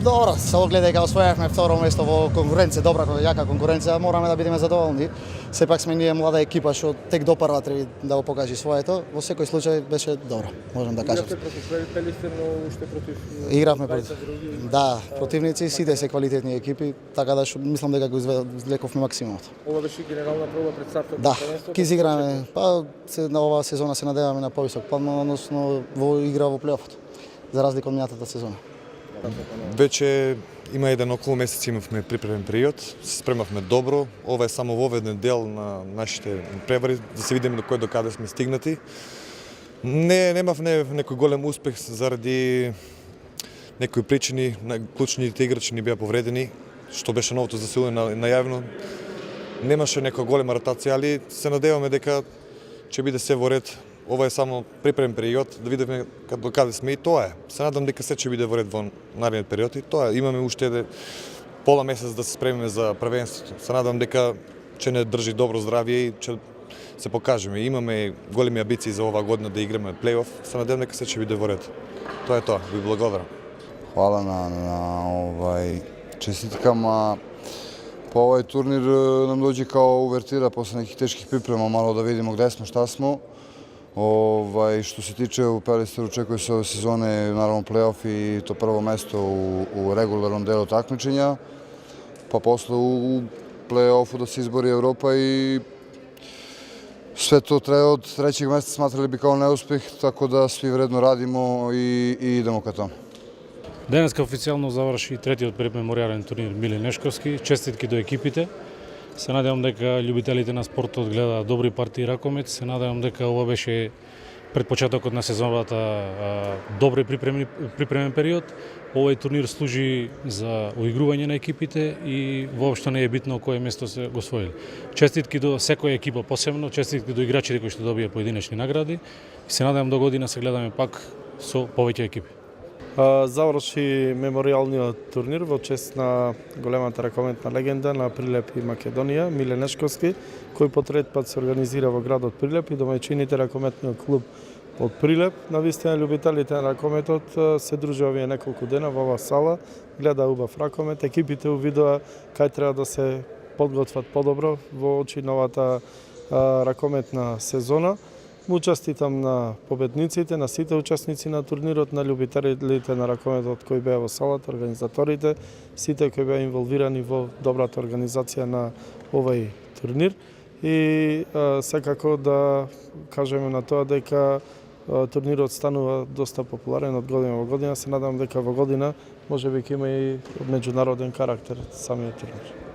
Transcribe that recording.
Добро, се огледа дека освојавме второ место во конкуренција, добра, јака конкуренција, мораме да бидеме задоволни. Сепак сме ние млада екипа што тек допрва треба да го покажи своето. Во секој случај беше добро, можам да кажам. Игравте против Пелистер, но уште против Игравме против. Да, противници сите се квалитетни екипи, така да што мислам дека го извлековме максимумот. Ова беше генерална проба пред стартот Да, на првенството. ќе изиграме, на оваа сезона се надеваме на повисок план, односно во игра во плейофот, за разлика од минатата сезона. Веќе има еден околу месец имавме припремен период, се спремавме добро. Ова е само воведен дел на нашите превари, да се видиме до каде сме стигнати. Немавме некој голем успех заради некои причини, клучните играчи ни беа повредени, што беше новото засилување најавно. Немаше некоја голема ротација, али се надеваме дека ќе биде се во ред. Ова е само припремен период, да видиме до каде сме и тоа е. Се надам дека се ќе биде во ред во наредниот период и тоа е. Имаме уште пола месец да се спремиме за првенството. Се надам дека ќе не држи добро здравје и ќе се покажеме. Имаме големи амбиции за оваа година да играме плейоф. Се надам дека се ќе биде во ред. Тоа е тоа. Ви благодарам. Hvala na čestitkama. Pa ovaj turnir nam dođe kao uvertira posle nekih teških priprema, malo da vidimo gde smo, šta smo. Što se tiče u Pelisteru, očekuje se ove sezone naravno play-off i to prvo mesto u regularnom delu takmičenja. Pa posle u play-offu da se izbori Evropa i sve to treba od trećeg mesta smatrali bi kao neuspeh, tako da svi vredno radimo i idemo ka tome. Денеска официјално заврши третиот предмеморијален турнир Миле Нешковски. Честитки до екипите. Се надевам дека љубителите на спортот гледаат добри партии ракомет. Се надевам дека ова беше пред почетокот на сезоната добро припремен период. Овој турнир служи за уигрување на екипите и воопшто не е битно кое место се го освоили. Честитки до секоја екипа посебно, честитки до играчите кои што добија поединечни награди. И се надевам до година се гледаме пак со повеќе екипи. Заврши меморијалниот турнир во чест на големата ракометна легенда на Прилеп и Македонија, Миле Нешковски, кој по трет пат се организира во градот Прилеп и домаќините ракометниот клуб од Прилеп. Навистина љубителите на ракометот се дружи овие неколку дена во оваа сала, гледа убав ракомет, екипите увидоа кај треба да се подготват подобро во очи новата ракометна сезона. Му честитам на победниците, на сите учесници на турнирот, на љубителите на ракометот кои беа во салата, организаторите, сите кои беа инволвирани во добрата организација на овој турнир. И секако да кажеме на тоа дека турнирот станува доста популарен од година во година. Се надам дека во година можеби ќе има и меѓународен карактер самиот турнир.